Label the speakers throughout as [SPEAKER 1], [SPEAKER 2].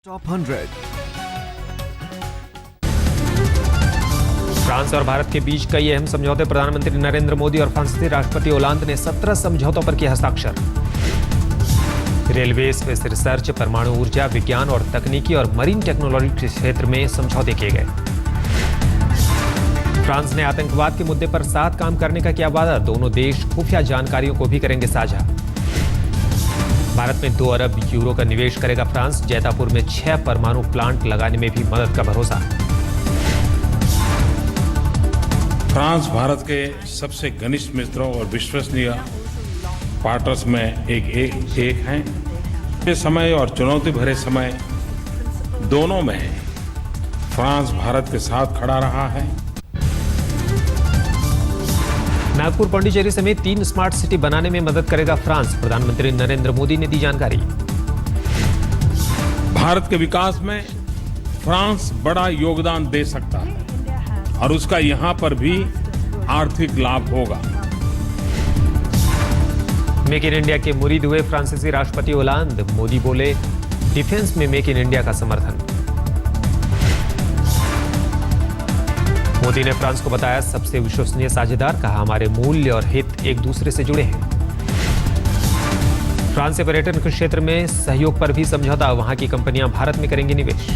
[SPEAKER 1] Top 100।
[SPEAKER 2] France और भारत के बीच कई अहम समझौते। प्रधानमंत्री नरेंद्र मोदी और फ्रांसीसी राष्ट्रपति ओलांद ने 17 समझौतों पर किए हस्ताक्षर। रेलवे, स्पेस रिसर्च, परमाणु ऊर्जा, विज्ञान और तकनीकी और मरीन टेक्नोलॉजी के क्षेत्र में समझौते किए गए। फ्रांस ने आतंकवाद के मुद्दे पर साथ काम करने का किया वादा। दोनों देश खुफिया जानकारियों को भी करेंगे साझा। भारत में 2 अरब यूरो का निवेश करेगा फ्रांस। जैतापुर में 6 परमाणु प्लांट लगाने में भी मदद का भरोसा।
[SPEAKER 3] फ्रांस भारत के सबसे घनिष्ठ मित्रों और विश्वसनीय पार्टनर्स में एक हैं। ये समय और चुनौती भरे समय दोनों में फ्रांस भारत के साथ खड़ा रहा है।
[SPEAKER 2] नागपुर पांडिचेरी समेत 3 स्मार्ट सिटी बनाने में मदद करेगा फ्रांस। प्रधानमंत्री नरेंद्र मोदी ने दी जानकारी।
[SPEAKER 3] भारत के विकास में फ्रांस बड़ा योगदान दे सकता है और उसका यहां पर भी आर्थिक लाभ होगा।
[SPEAKER 2] मेक इन इंडिया के मुरीद हुए फ्रांसीसी राष्ट्रपति ओलांद। मोदी बोले, डिफेंस में मेक इन इंडिया का समर्थन। मोदी ने फ्रांस को बताया सबसे विश्वसनीय साझेदार। कहा, हमारे मूल्य और हित एक दूसरे से जुड़े हैं। फ्रांस से पर्यटन के क्षेत्र में सहयोग पर भी समझौता। वहां की कंपनियां भारत में करेंगी निवेश।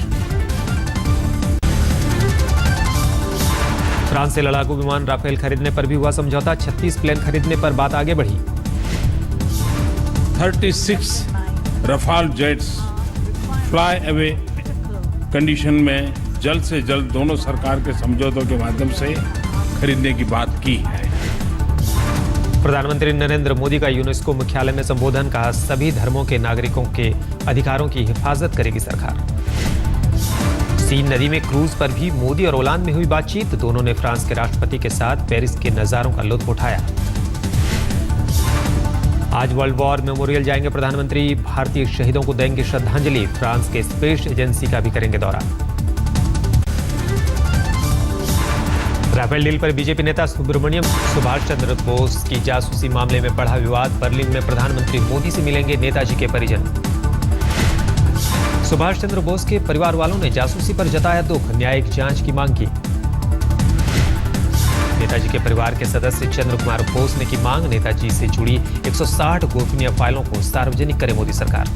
[SPEAKER 2] फ्रांस से लड़ाकू विमान राफेल खरीदने पर भी हुआ समझौता। 36 प्लेन खरीदने पर बात आगे बढ़ी।
[SPEAKER 3] 36 Rafale jets fly away condition में जल्द से जल्द दोनों सरकार के समझौतों के माध्यम से खरीदने की बात की है।
[SPEAKER 2] प्रधानमंत्री नरेंद्र मोदी का यूनेस्को मुख्यालय में संबोधन। कहा, सभी धर्मों के नागरिकों के अधिकारों की हिफाजत करेगी सरकार। सीन नदी में क्रूज पर भी मोदी और ओलांद में हुई बातचीत। दोनों ने फ्रांस के राष्ट्रपति के साथ पेरिस के नजारों का लुत्फ उठाया। आज वर्ल्ड वॉर मेमोरियल जाएंगे प्रधानमंत्री। भारतीय शहीदों को देंगे श्रद्धांजलि। फ्रांस के स्पेस एजेंसी का भी करेंगे दौरा। राफेल डील पर बीजेपी नेता सुभाष चंद्र बोस की जासूसी मामले में बढ़ा विवाद। बर्लिन में प्रधानमंत्री मोदी से मिलेंगे नेताजी के परिजन। सुभाष चंद्र बोस के परिवार वालों ने जासूसी पर जताया दुख। न्यायिक जांच की मांग की। नेताजी के परिवार के सदस्य चंद्र कुमार बोस ने की मांग। नेताजी से जुड़ी 160 गोपनीय फाइलों को सार्वजनिक करे मोदी सरकार।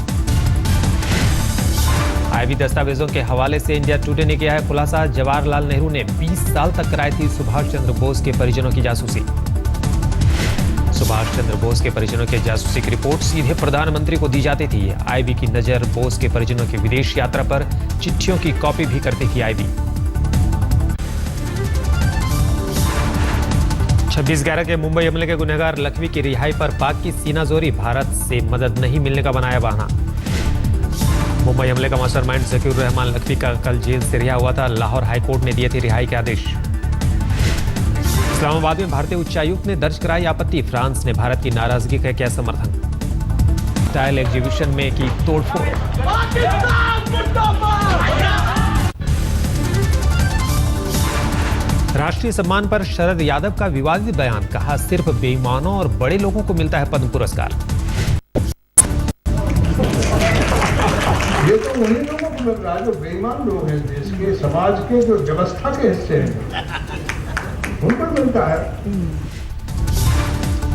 [SPEAKER 2] आईबी दस्तावेजों के हवाले से इंडिया टुडे ने किया है खुलासा। जवाहरलाल नेहरू ने 20 साल तक कराई थी सुभाष चंद्र बोस के परिजनों की जासूसी। सुभाष चंद्र बोस के परिजनों के जासूसी की रिपोर्ट सीधे प्रधानमंत्री को दी जाती थी। आईबी की नजर बोस के परिजनों की विदेश यात्रा पर। चिट्ठियों की कॉपी भी करती थी आईबी। 26/11 के मुंबई हमले के गुनहगार लखवी की रिहाई पर पाक की सीनाजोरी। भारत से मदद नहीं मिलने का बनाया बहाना। मुंबई हमले का मास्टरमाइंड जकीर रहमान लखवी का कल जेल से रिहा हुआ था। लाहौर हाईकोर्ट ने दिए थे रिहाई के आदेश। इस्लामाबाद में भारतीय उच्चायुक्त ने दर्ज कराई आपत्ति। फ्रांस ने भारत की नाराजगी का किया समर्थन। टाइल एग्जीबिशन में की तोड़फोड़। राष्ट्रीय सम्मान पर शरद यादव का विवादित बयान। कहा, सिर्फ बेईमानों और बड़े लोगों को मिलता है पद्म पुरस्कार।
[SPEAKER 4] ये तो उन्हीं लोगों को मिल रहा है जो बेईमान लोग हैं, देश के समाज के जो व्यवस्था के हिस्से हैं, उनको मिलता है।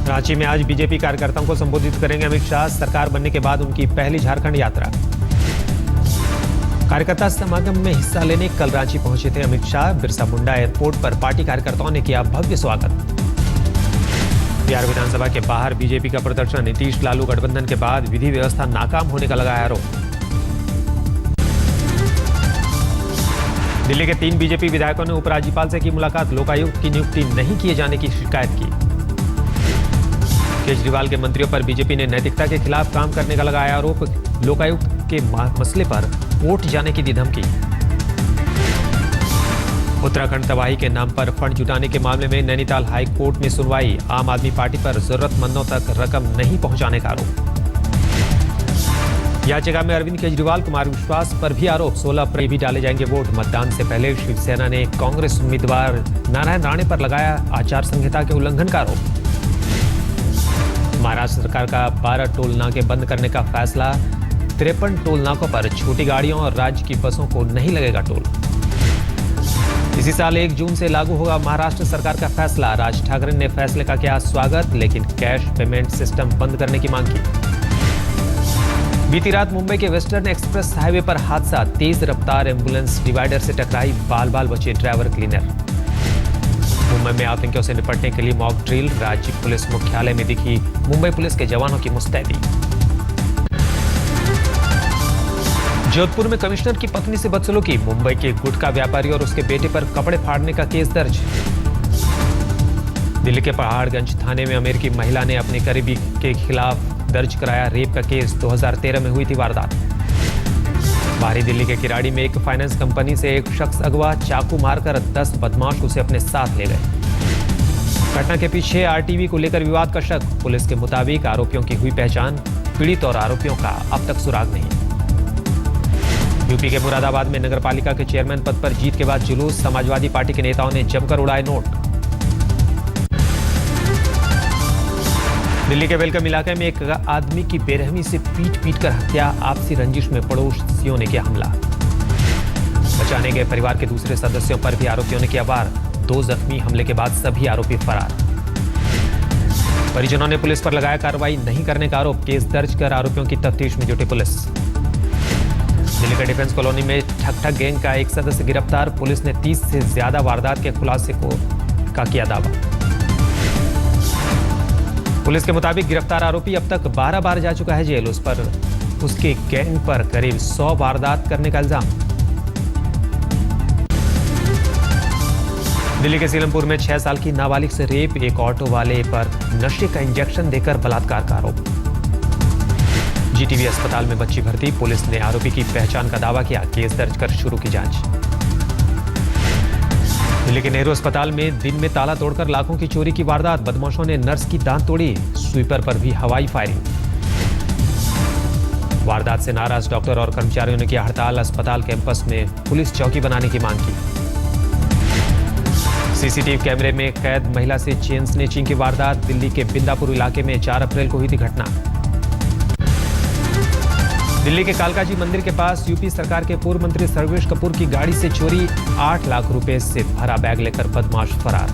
[SPEAKER 2] रांची में आज बीजेपी कार्यकर्ताओं को संबोधित करेंगे अमित शाह। सरकार बनने के बाद उनकी पहली झारखंड यात्रा। कार्यकर्ता समागम में हिस्सा लेने कल रांची पहुंचे थे अमित शाह। बिरसा मुंडा एयरपोर्ट पर पार्टी कार्यकर्ताओं ने किया भव्य स्वागत। बिहार विधानसभा के बाहर बीजेपी का प्रदर्शन। नीतीश लालू गठबंधन के बाद विधि व्यवस्था नाकाम होने का लगाया आरोप। दिल्ली के 3 बीजेपी विधायकों ने उपराज्यपाल से की मुलाकात। लोकायुक्त की नियुक्ति नहीं किए जाने की शिकायत की। केजरीवाल के मंत्रियों पर बीजेपी ने नैतिकता के खिलाफ काम करने का लगाया आरोप। लोकायुक्त के मसले पर वोट जाने की दी धमकी। उत्तराखंड तबाही के नाम पर फंड जुटाने के मामले में नैनीताल हाई कोर्ट में सुनवाई। आम आदमी पार्टी पर जरूरतमंदों तक रकम नहीं पहुंचाने का आरोप। याचिका में अरविंद केजरीवाल, कुमार विश्वास पर भी आरोप। 16 अप्रैल भी डाले जाएंगे वोट। मतदान से पहले शिवसेना ने कांग्रेस उम्मीदवार नारायण राणे पर लगाया आचार संहिता के उल्लंघन का आरोप। महाराष्ट्र सरकार का 12 टोल नाके बंद करने का फैसला। 53 टोल नाकों पर छोटी गाड़ियों और राज्य की बसों को नहीं लगेगा टोल। इसी साल 1 जून से लागू होगा महाराष्ट्र सरकार का फैसला। राज ठाकरे ने फैसले का किया स्वागत, लेकिन कैश पेमेंट सिस्टम बंद करने की मांग की। बीती रात मुंबई के वेस्टर्न एक्सप्रेस हाईवे पर हादसा, तेज रफ्तार एम्बुलेंस डिवाइडर से टकराई, बाल बाल बचे ड्राइवर क्लीनर। मुंबई में आतंकियों से निपटने के लिए मॉक ड्रिल, राज्य पुलिस मुख्यालय में दिखी मुंबई पुलिस के जवानों की मुस्तैदी। जोधपुर में कमिश्नर की पत्नी से बदसलूकी, मुंबई के गुटखा व्यापारी और उसके बेटे पर कपड़े फाड़ने का केस दर्ज। दिल्ली के पहाड़गंज थाने में अमेरिकी महिला ने अपने करीबी के खिलाफ दर्ज कराया रेप का केस। 2013 में हुई थी वारदात। बाहरी दिल्ली के किराड़ी में एक फाइनेंस कंपनी से एक शख्स अगवा, चाकू मारकर 10 बदमाश उसे अपने साथ ले गए। घटना के पीछे आरटीवी को लेकर विवाद का शक, पुलिस के मुताबिक आरोपियों की हुई पहचान, पीड़ित और आरोपियों का अब तक सुराग नहीं। यूपी के मुरादाबाद में नगरपालिका के चेयरमैन पद पर जीत के बाद जुलूस, समाजवादी पार्टी के नेताओं ने जमकर उड़ाए नोट। दिल्ली के वेलकम इलाके में एक आदमी की बेरहमी से पीट कर हत्या, आपसी रंजिश में पड़ोसियों ने किया हमला। बचाने गए परिवार के दूसरे सदस्यों पर भी आरोपियों ने किया वार, 2 जख्मी, हमले के बाद सभी आरोपी फरार। परिजनों ने पुलिस पर लगाया कार्रवाई नहीं करने का आरोप, केस दर्ज कर आरोपियों की तफ्तीश में जुटी पुलिस। दिल्ली के डिफेंस कॉलोनी में ठक गैंग का एक सदस्य गिरफ्तार, पुलिस ने 30 से ज्यादा वारदात के खुलासे का किया दावा। पुलिस के मुताबिक गिरफ्तार आरोपी अब तक 12 बार जा चुका है जेल। उस पर उसके गैंग पर करीब 100 वारदात करने का इल्जाम। दिल्ली के सीलमपुर में 6 साल की नाबालिग से रेप, एक ऑटो वाले पर नशे का इंजेक्शन देकर बलात्कार का आरोप। जीटीबी अस्पताल में बच्ची भर्ती, पुलिस ने आरोपी की पहचान का दावा किया, केस दर्ज कर शुरू की जांच। दिल्ली के नेहरू अस्पताल में दिन में ताला तोड़कर लाखों की चोरी की वारदात, बदमाशों ने नर्स की दांत तोड़ी, स्वीपर पर भी हवाई फायरिंग। वारदात से नाराज डॉक्टर और कर्मचारियों ने किया हड़ताल, अस्पताल कैंपस में पुलिस चौकी बनाने की मांग की। सीसीटीवी कैमरे में कैद महिला से चेन स्नेचिंग की वारदात, दिल्ली के बिंदापुर इलाके में 4 अप्रैल को हुई थी घटना। दिल्ली के कालकाजी मंदिर के पास यूपी सरकार के पूर्व मंत्री सर्वेश कपूर की गाड़ी से चोरी, 8 लाख रुपए से भरा बैग लेकर बदमाश फरार।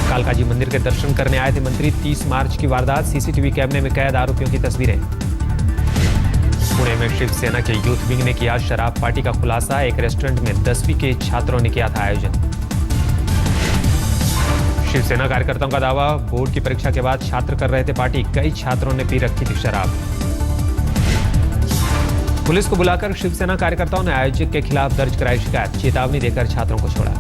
[SPEAKER 2] कालकाजी मंदिर के दर्शन करने आए थे मंत्री, 30 मार्च की वारदात, सीसीटीवी कैमरे में कैद आरोपियों की तस्वीरें। पुणे में शिवसेना के यूथ विंग ने किया शराब पार्टी का खुलासा, एक रेस्टोरेंट में 10वीं के छात्रों ने किया था आयोजन। शिवसेना कार्यकर्ताओं का दावा, बोर्ड की परीक्षा के बाद छात्र कर रहे थे पार्टी, कई छात्रों ने पी रखी थी शराब। पुलिस को बुलाकर शिवसेना कार्यकर्ताओं ने आयोजक के खिलाफ दर्ज कराई शिकायत, चेतावनी देकर छात्रों को छोड़ा।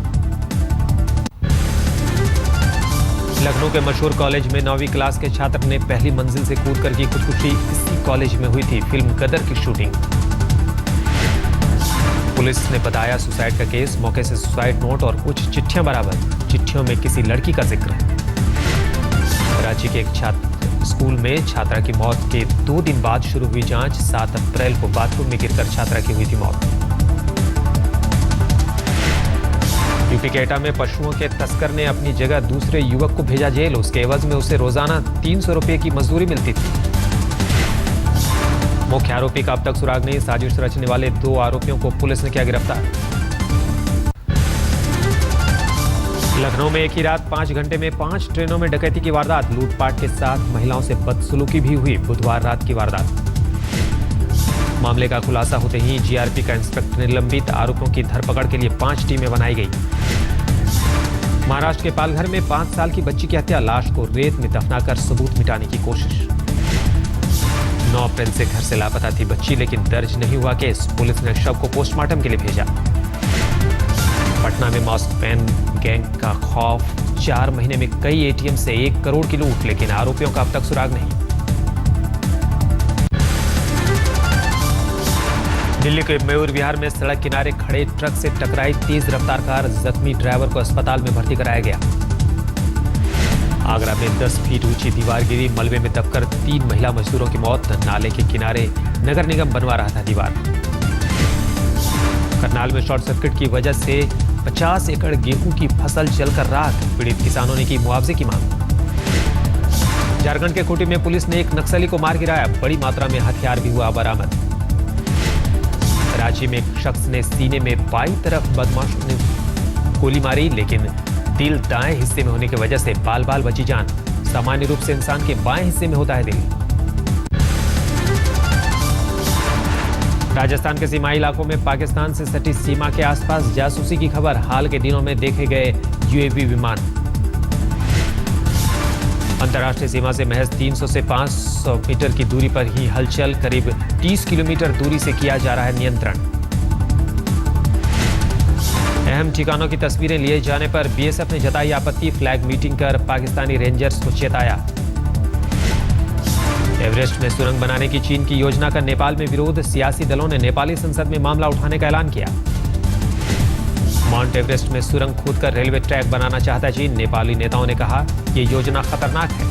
[SPEAKER 2] लखनऊ के मशहूर कॉलेज में 9वीं क्लास के छात्र ने पहली मंजिल से कूदकर की खुदकुशी, इसी कॉलेज में हुई थी फिल्म गदर की शूटिंग। पुलिस ने बताया सुसाइड का केस, मौके से सुसाइड नोट और कुछ चिट्ठियां बरामद, चिट्ठियों में किसी लड़की का जिक्र। रांची के एक स्कूल में छात्रा की मौत के 2 दिन बाद शुरू हुई जांच, 7 अप्रैल को बाथरूम में गिरकर छात्रा की हुई थी मौत। यूपी के एटा में पशुओं के तस्कर ने अपनी जगह दूसरे युवक को भेजा जेल, उसके एवज में उसे रोजाना 300 रुपए की मजदूरी मिलती थी। मुख्य आरोपी का अब तक सुराग नहीं, साजिश रचने वाले 2 आरोपियों को पुलिस ने किया गिरफ्तार। लखनऊ में एक ही रात 5 घंटे में 5 ट्रेनों में डकैती की वारदात, लूटपाट के साथ महिलाओं से बदसलूकी भी हुई, बुधवार रात की वारदात। मामले का खुलासा होते ही जीआरपी का इंस्पेक्टर निलंबित, आरोपियों की धरपकड़ के लिए 5 टीमें बनाई गई। महाराष्ट्र के पालघर में 5 साल की बच्ची की हत्या, लाश को रेत में दफनाकर सबूत मिटाने की कोशिश। 9 अप्रैल से घर से लापता थी बच्ची, लेकिन दर्ज नहीं हुआ केस, पुलिस ने शव को पोस्टमार्टम के लिए भेजा। पटना में मास्क मैन गैंग का खौफ, 4 महीने में कई एटीएम से 1 करोड़ की लूट, लेकिन आरोपियों का अब तक सुराग नहीं। दिल्ली के मयूर विहार में सड़क किनारे खड़े ट्रक से टकराई तेज रफ्तार कार, जख्मी ड्राइवर को अस्पताल में भर्ती कराया गया। आगरा में 10 फीट ऊंची दीवार गिरी, मलबे में दबकर 3 महिला मजदूरों की मौत, नाले के किनारे नगर निगम बनवा रहा था दीवार। करनाल में शॉर्ट सर्किट की वजह से 50 एकड़ गेहूं की फसल जलकर राख, पीड़ित किसानों ने की मुआवजे की मांग। झारखंड के खूंटी में पुलिस ने एक नक्सली को मार गिराया, बड़ी मात्रा में हथियार भी हुआ बरामद। रांची में एक शख्स ने सीने में बाईं तरफ बदमाशों ने गोली मारी, लेकिन दिल दाएं हिस्से में होने की वजह से बाल बाल बची जान। सामान्य रूप से इंसान के बाएं हिस्से में होता है दिल। राजस्थान के सीमाई इलाकों में पाकिस्तान से सटी सीमा के आसपास जासूसी की खबर। हाल के दिनों में देखे गए यूएवी विमान। अंतर्राष्ट्रीय सीमा से महज 300 से 500 मीटर की दूरी पर ही हलचल। करीब 30 किलोमीटर दूरी से किया जा रहा है नियंत्रण। अहम ठिकानों की तस्वीरें लिए जाने पर बीएसएफ ने जताई आपत्ति। फ्लैग मीटिंग कर पाकिस्तानी रेंजर्स को चेताया। एवरेस्ट में सुरंग बनाने की चीन की योजना का नेपाल में विरोध। सियासी दलों ने नेपाली संसद में मामला उठाने का ऐलान किया। माउंट एवरेस्ट में सुरंग खोदकर रेलवे ट्रैक बनाना चाहता चीन। नेपाली नेताओं ने कहा ये योजना खतरनाक है।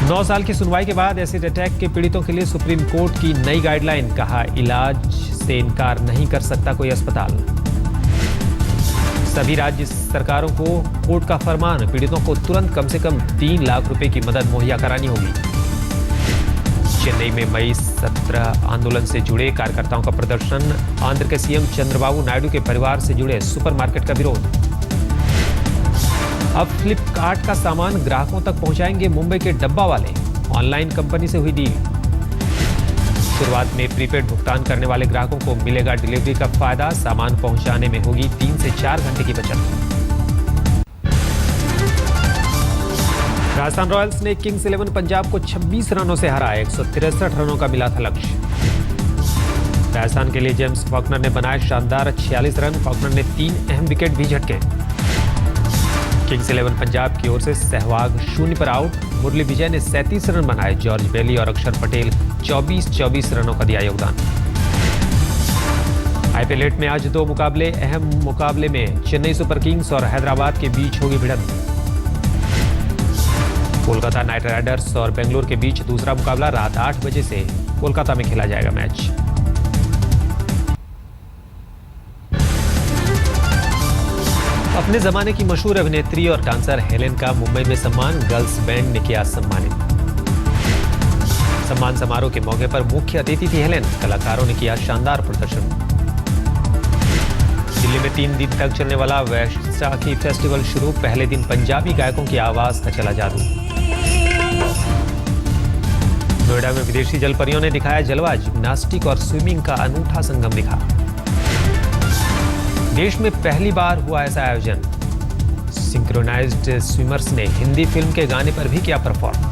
[SPEAKER 2] 9 साल की सुनवाई के बाद एसिड अटैक के पीड़ितों के लिए सुप्रीम कोर्ट की नई गाइडलाइन। कहा इलाज से इनकार नहीं कर सकता कोई अस्पताल। सभी राज्य सरकारों को कोर्ट का फरमान। पीड़ितों को तुरंत कम से कम 3 लाख रुपए की मदद मुहैया करानी होगी। चेन्नई में मई 17 आंदोलन से जुड़े कार्यकर्ताओं का प्रदर्शन। आंध्र के सीएम चंद्रबाबू नायडू के परिवार से जुड़े सुपरमार्केट का विरोध। अब फ्लिपकार्ट का सामान ग्राहकों तक पहुंचाएंगे मुंबई के डब्बा वाले। ऑनलाइन कंपनी से हुई डील। शुरुआत में प्रीपेड भुगतान करने वाले ग्राहकों को मिलेगा डिलीवरी का फायदा। सामान पहुंचाने में होगी 3 से 4 घंटे की बचत। राजस्थान रॉयल्स ने किंग्स 11 पंजाब को 26 रनों से हराया। 163 रनों का मिला था लक्ष्य। राजस्थान के लिए जेम्स फॉकनर ने बनाए शानदार 46 रन। फॉकनर ने 3 अहम विकेट भी झटके। किंग्स 11 पंजाब की ओर से सहवाग 0 पर आउट। मुरली विजय ने 37 रन बनाए। जॉर्ज बेली और अक्षर पटेल 24 रनों का दिया योगदान। आईपीएल 8 में आज 2 मुकाबले। अहम मुकाबले में चेन्नई सुपर किंग्स और हैदराबाद के बीच होगी भिड़ंत। कोलकाता नाइट राइडर्स और बेंगलुरु के बीच दूसरा मुकाबला रात 8 बजे से कोलकाता में खेला जाएगा मैच। अपने जमाने की मशहूर अभिनेत्री और डांसर हेलेन का मुंबई में सम्मान। गर्ल्स बैंड ने किया सम्मानित। सम्मान समारोह के मौके पर मुख्य अतिथि थी हेलेन। कलाकारों ने किया शानदार प्रदर्शन। दिल्ली में 3 दिन तक चलने वाला वैशाखी फेस्टिवल शुरू। पहले दिन पंजाबी गायकों की आवाज का चला जादू। नोएडा में विदेशी जलपरियों ने दिखाया जलवा। जिम्नास्टिक और स्विमिंग का अनूठा संगम दिखा। देश में पहली बार हुआ ऐसा आयोजन। सिंक्रोनाइज्ड स्विमर्स ने हिंदी फिल्म के गाने पर भी किया परफॉर्म।